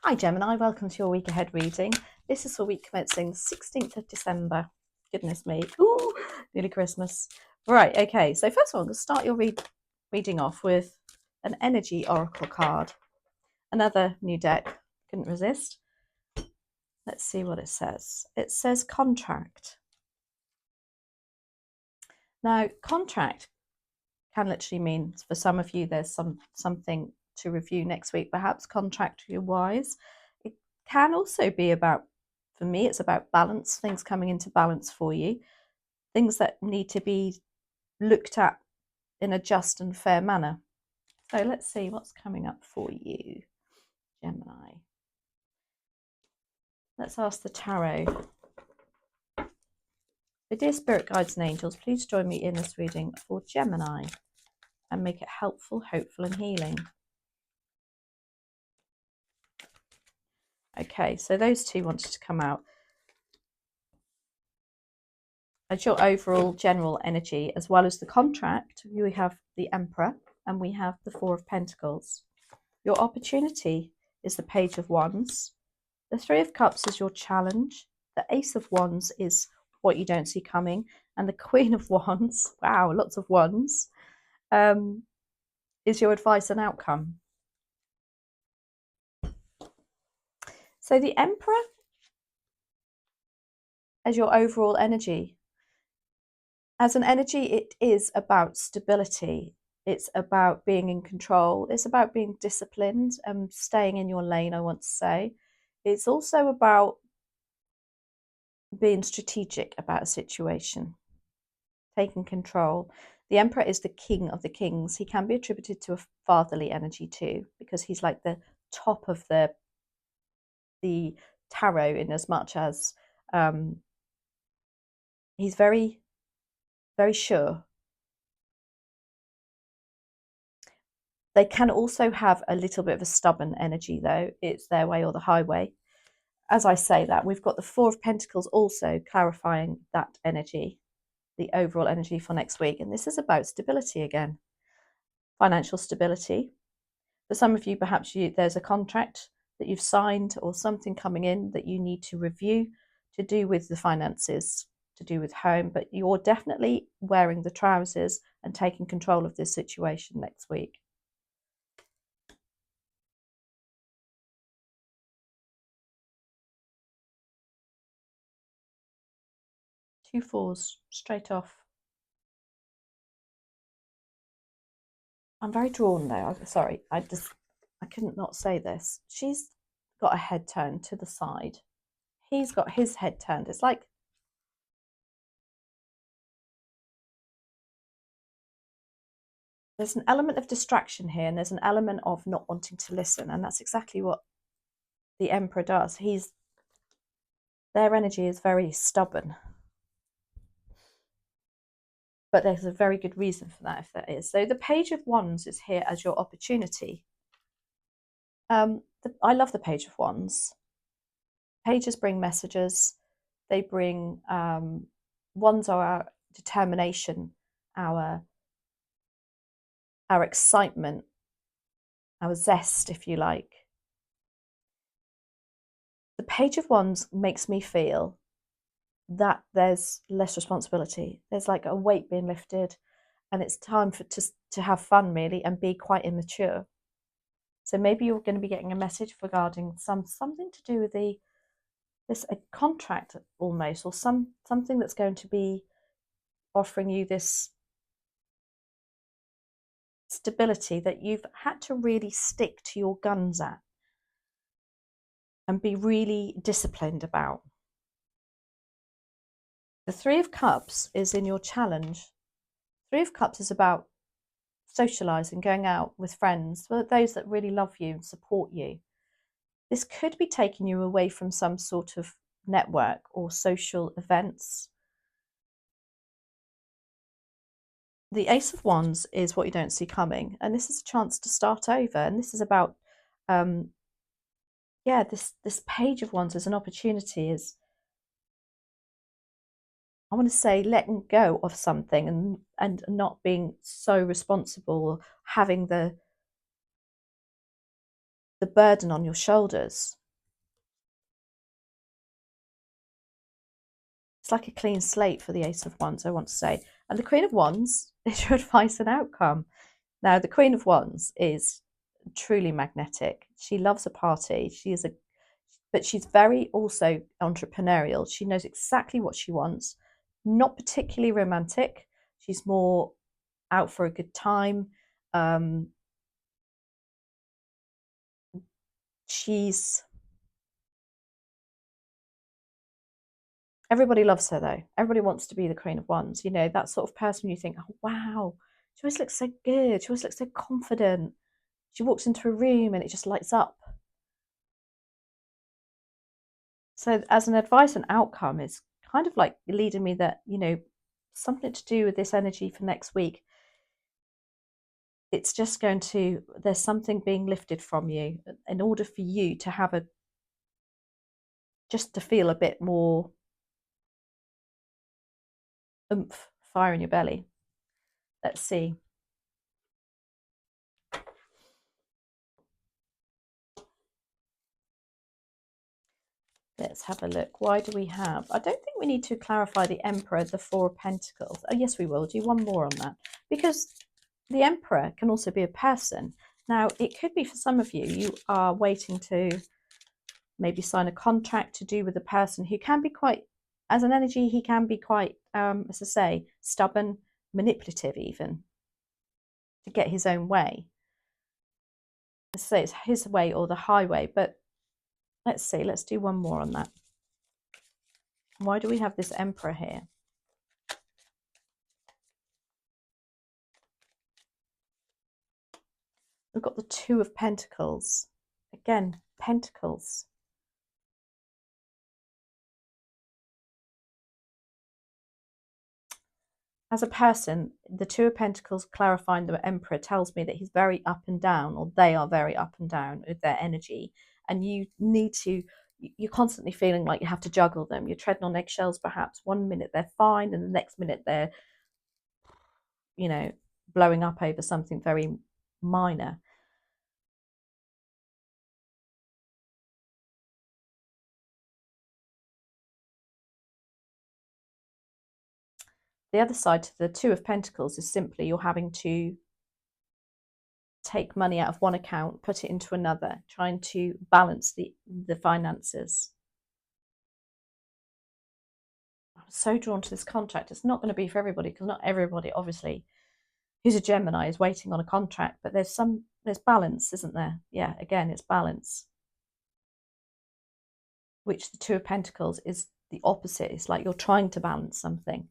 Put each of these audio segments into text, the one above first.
Hi Gemini, welcome to your week ahead reading. This is for week commencing 16th of December. Goodness me, ooh, nearly Christmas. Right, okay, so first of all, I'm going to start your reading off with an energy oracle card. Another new deck, couldn't resist. Let's see what it says. It says contract. Now, contract can literally mean, for some of you, there's something to review next week, perhaps contract-wise. It can also be about, for me, it's about balance, things coming into balance for you, things that need to be looked at in a just and fair manner. So let's see what's coming up for you, Gemini. Let's ask the tarot. The dear spirit guides and angels, please join me in this reading for Gemini and make it helpful, hopeful and healing. Okay, so those two wanted to come out. As your overall general energy, as well as the contract, we have the Emperor and we have the Four of Pentacles. Your opportunity is the Page of Wands. The Three of Cups is your challenge. The Ace of Wands is what you don't see coming. And the Queen of Wands, wow, lots of wands, is your advice and outcome. So the Emperor as your overall energy. As an energy, it is about stability. It's about being in control. It's about being disciplined and staying in your lane, I want to say. It's also about being strategic about a situation, taking control. The Emperor is the king of the kings. He can be attributed to a fatherly energy too, because he's like the top of the tarot, in as much as he's very, very sure. They can also have a little bit of a stubborn energy, though. It's their way or the highway. As I say that, we've got the Four of Pentacles also clarifying that energy, the overall energy for next week. And this is about stability again, financial stability. For some of you, perhaps there's a contract that you've signed or something coming in that you need to review to do with the finances, to do with home, but you're definitely wearing the trousers and taking control of this situation next week. Two fours straight off. I'm very drawn though. Sorry, I couldn't not say this. She's got a head turned to the side. He's got his head turned. It's like there's an element of distraction here, and there's an element of not wanting to listen, and that's exactly what the Emperor does. Their energy is very stubborn, but there's a very good reason for that, if there is. So the Page of Wands is here as your opportunity. I love the Page of Wands. Pages bring messages. They bring wands are our determination, our excitement, our zest, if you like. The Page of Wands makes me feel that there's less responsibility. There's like a weight being lifted, and it's time to have fun, really, and be quite immature. So maybe you're going to be getting a message regarding something to do with a contract almost, or something that's going to be offering you this stability that you've had to really stick to your guns at and be really disciplined about. The Three of Cups is in your challenge. Three of Cups is about socializing, going out with friends, those that really love you and support you. This could be taking you away from some sort of network or social events. The Ace of Wands is what you don't see coming, and this is a chance to start over. And this is about this Page of Wands as an opportunity, is, I want to say, letting go of something and not being so responsible, having the the burden on your shoulders. It's like a clean slate for the Ace of Wands, I want to say. And the Queen of Wands is your advice and outcome. Now, the Queen of Wands is truly magnetic. She loves a party. But she's very also entrepreneurial. She knows exactly what she wants. Not particularly romantic. She's more out for a good time. Everybody loves her though. Everybody wants to be the Queen of Wands. You know, that sort of person you think, oh wow, she always looks so good. She always looks so confident. She walks into a room and it just lights up. So as an advice and outcome, it's kind of like leading me that, you know, something to do with this energy for next week. It's just going to, there's something being lifted from you in order for you to have just to feel a bit more oomph, fire in your belly. Let's see. Let's have a look. Why do we have? I don't think we need to clarify the Emperor, the Four of Pentacles. Oh, yes, we will. Do one more on that. Because the Emperor can also be a person. Now, it could be for some of you, you are waiting to maybe sign a contract to do with a person who can be quite, as an energy, he can be quite, as I say, stubborn, manipulative even, to get his own way. Let's say it's his way or the highway, but let's see, let's do one more on that. Why do we have this Emperor here? We've got the Two of Pentacles. Again, Pentacles. As a person, the Two of Pentacles clarifying the Emperor tells me that he's very up and down, or they are very up and down with their energy. And you need to, you're constantly feeling like you have to juggle them. You're treading on eggshells, perhaps. One minute they're fine, and the next minute they're, you know, blowing up over something very minor. The other side to the Two of Pentacles is simply you're having to take money out of one account, put it into another, trying to balance the finances. I'm so drawn to this contract. It's not going to be for everybody, because not everybody, obviously, who's a Gemini is waiting on a contract, but there's balance, isn't there? Yeah, again, it's balance. Which the Two of Pentacles is the opposite. It's like you're trying to balance something.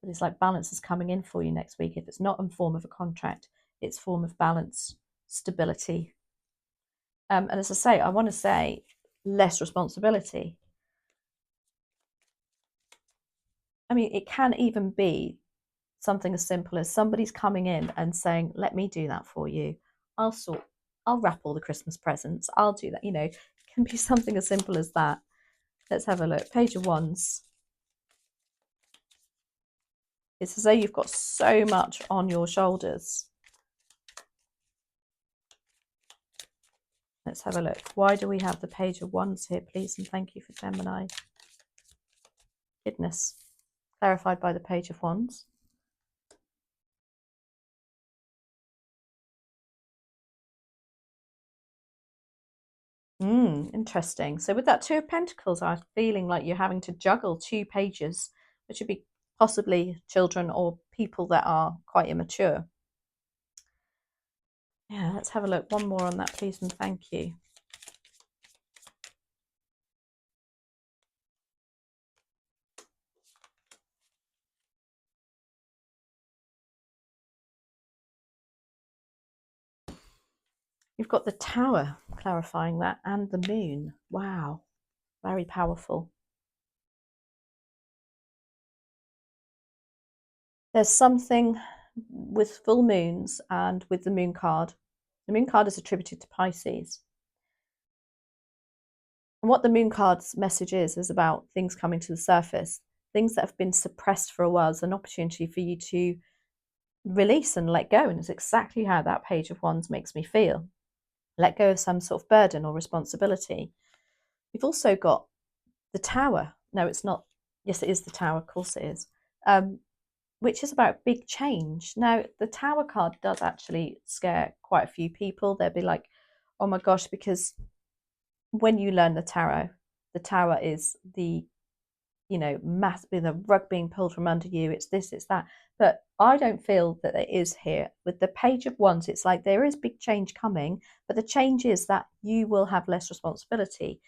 But it's like balance is coming in for you next week. If it's not in form of a contract, it's form of balance, stability. And as I say, I want to say less responsibility. I mean, it can even be something as simple as somebody's coming in and saying, let me do that for you. I'll wrap all the Christmas presents. I'll do that. You know, it can be something as simple as that. Let's have a look. Page of Wands. It's as though you've got so much on your shoulders. Let's have a look. Why do we have the Page of Wands here, please? And thank you for Gemini. Goodness. Clarified by the Page of Wands. Interesting. So with that Two of Pentacles, I'm feeling like you're having to juggle two pages, which would be possibly children or people that are quite immature. Yeah, let's have a look. One more on that, please, and thank you. You've got the Tower clarifying that, and the Moon. Wow, very powerful. There's something with full moons and with the Moon card. The Moon card is attributed to Pisces. And what the Moon card's message is about things coming to the surface, things that have been suppressed for a while. Is an opportunity for you to release and let go. And it's exactly how that Page of Wands makes me feel. let go of some sort of burden or responsibility. You've also got the Tower. No, it's not. Yes, it is the Tower. Of course it is. Which is about big change. Now, the Tower card does actually scare quite a few people. They'll be like, oh my gosh, because when you learn the Tower is the, mass, the rug being pulled from under you. It's this, it's that. But I don't feel that it is here. With the Page of Wands, it's like there is big change coming, but the change is that you will have less responsibility,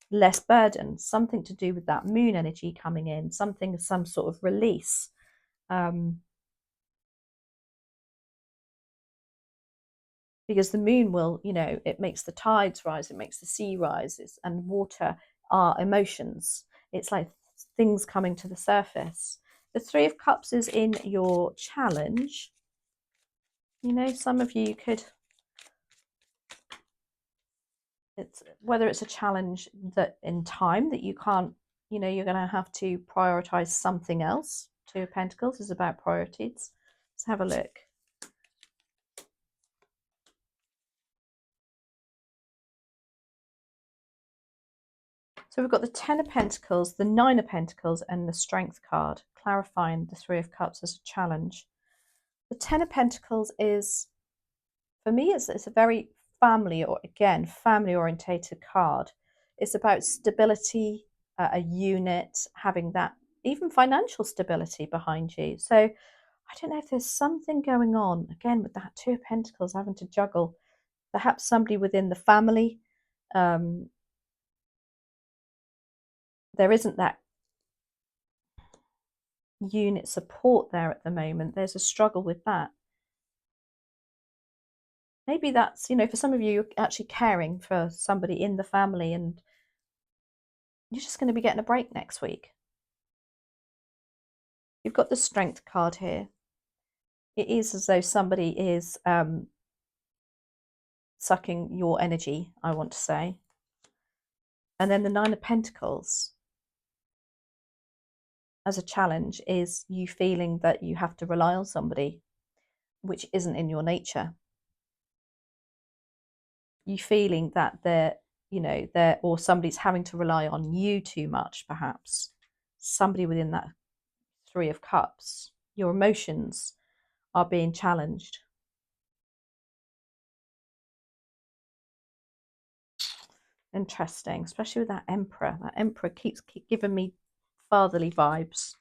less burden, something to do with that moon energy coming in, some sort of release. Because the moon will, it makes the tides rise, it makes the sea rises, and water are emotions. It's like things coming to the surface. The Three of Cups is in your challenge. Some of you could, whether it's a challenge that in time that you can't, you're going to have to prioritize something else. Two of Pentacles is about priorities. Let's have a look. So we've got the Ten of Pentacles, the Nine of Pentacles, and the Strength card, clarifying the Three of Cups as a challenge. The Ten of Pentacles is, for me, it's a very family-orientated card. It's about stability, a unit, having that, even financial stability behind you. So I don't know if there's something going on, again, with that Two of Pentacles, having to juggle, perhaps somebody within the family. There isn't that unit support there at the moment. There's a struggle with that. Maybe that's, for some of you, you're actually caring for somebody in the family and you're just going to be getting a break next week. You've got the Strength card here. It is as though somebody is sucking your energy, I want to say. And then the Nine of Pentacles as a challenge is you feeling that you have to rely on somebody, which isn't in your nature. You feeling that they're, or somebody's having to rely on you too much, perhaps. Somebody within that Three of Cups. Your emotions are being challenged. Interesting, especially with that Emperor. That Emperor keeps giving me fatherly vibes.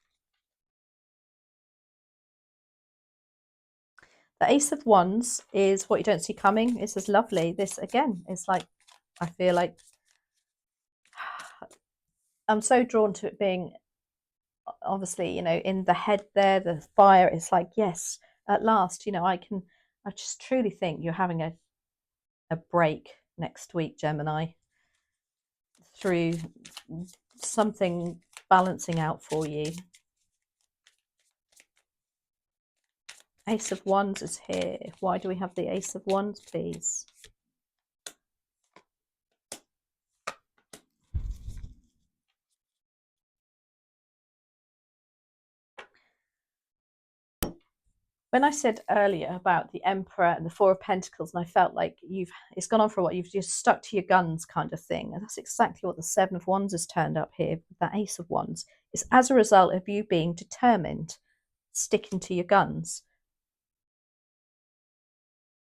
The Ace of Wands is what you don't see coming. This is lovely. This, again, is like, I feel like I'm so drawn to it being, obviously, in the head there, the fire. It's like, yes, at last, I just truly think you're having a break next week, Gemini, through something balancing out for you. Ace of Wands is here. Why do we have the Ace of Wands, please? When I said earlier about the Emperor and the Four of Pentacles, and I felt like it's gone on for a while, you've just stuck to your guns kind of thing. And that's exactly what the Seven of Wands has turned up here, that Ace of Wands. It's as a result of you being determined, sticking to your guns.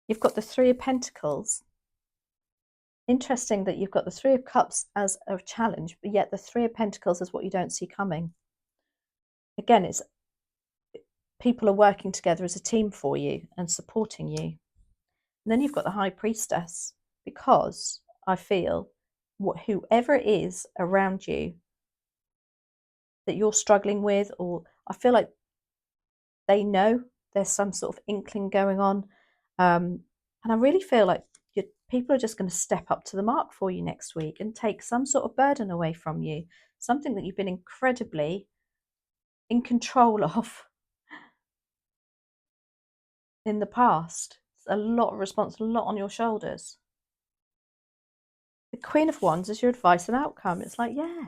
You've got the Three of Pentacles. Interesting that you've got the Three of Cups as a challenge, but yet the Three of Pentacles is what you don't see coming. Again, it's people are working together as a team for you and supporting you. And then you've got the High Priestess, because I feel whoever it is around you that you're struggling with, or I feel like they know there's some sort of inkling going on. And I really feel like people are just going to step up to the mark for you next week and take some sort of burden away from you, something that you've been incredibly in control of in the past. It's a lot of responsibility, a lot on your shoulders. The Queen of Wands is your advice and outcome. It's like, yeah,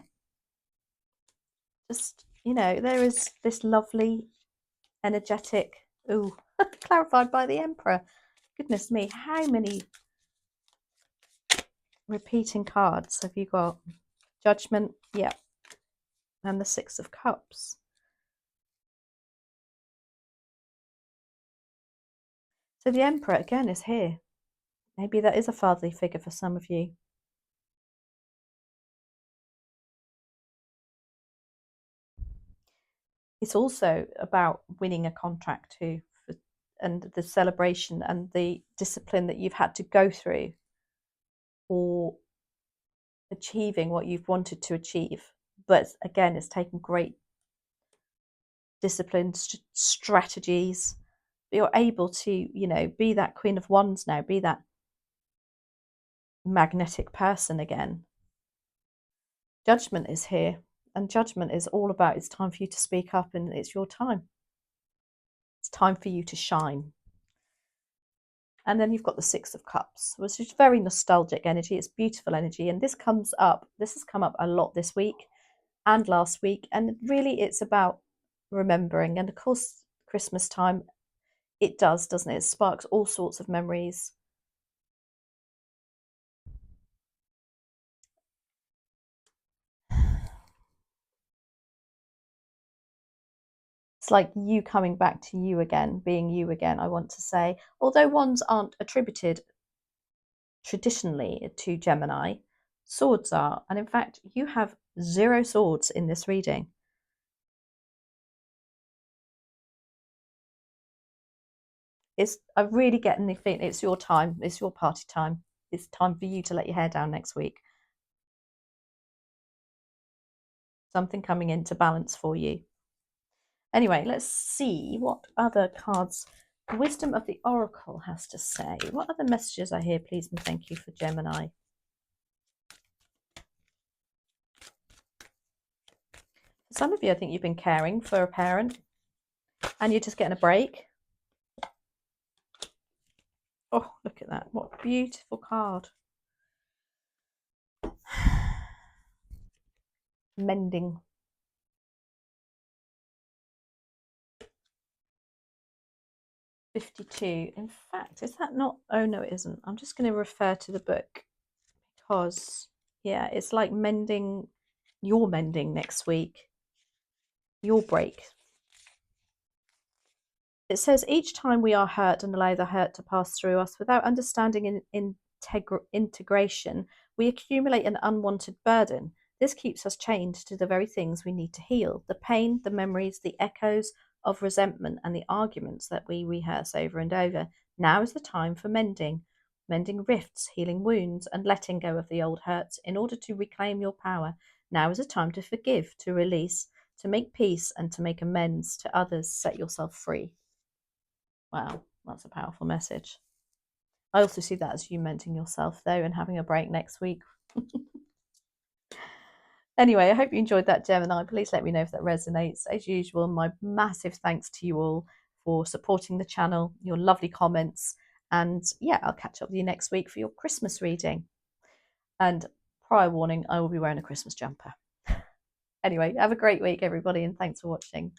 just, there is this lovely, energetic, clarified by the Emperor. Goodness me, how many repeating cards. Have you got Judgment? Yeah. And the Six of Cups. So the Emperor again is here. Maybe that is a fatherly figure for some of you. It's also about winning a contract too, and the celebration and the discipline that you've had to go through or achieving what you've wanted to achieve. But again, it's taken great discipline, strategies. You're able to, you know, be that Queen of Wands now, be that magnetic person again. Judgment is here, and Judgment is all about it's time for you to speak up, and it's your time. It's time for you to shine. And then you've got the Six of Cups, which is very nostalgic energy. It's beautiful energy, and this has come up a lot this week and last week, and really it's about remembering. And of course, Christmas time, it does, doesn't it? It sparks all sorts of memories. It's like you coming back to you again, being you again, I want to say. Although wands aren't attributed traditionally to Gemini, swords are. And in fact, you have 0 swords in this reading. I'm really getting the feeling it's your time. It's your party time. It's time for you to let your hair down next week. Something coming into balance for you. Anyway, let's see what other cards Wisdom of the Oracle has to say. What other messages are here, please and thank you, for Gemini? For some of you, I think you've been caring for a parent and you're just getting a break. Oh, look at that. What a beautiful card. Mending. $52. In fact, is that not? Oh, no, it isn't. I'm just going to refer to the book because, yeah, it's like mending. You're mending next week. Your break. It says each time we are hurt and allow the hurt to pass through us without understanding integration, we accumulate an unwanted burden. This keeps us chained to the very things we need to heal: the pain, the memories, the echoes of resentment, and the arguments that we rehearse over and over. Now is the time for mending rifts, healing wounds, and letting go of the old hurts in order to reclaim your power. Now is a time to forgive, to release, to make peace, and to make amends to others. Set yourself free. Wow, that's a powerful message. I also see that as you mending yourself, though, and having a break next week. Anyway, I hope you enjoyed that, Gemini. Please let me know if that resonates. As usual, my massive thanks to you all for supporting the channel, your lovely comments. And yeah, I'll catch up with you next week for your Christmas reading. And prior warning, I will be wearing a Christmas jumper. Anyway, have a great week, everybody, and thanks for watching.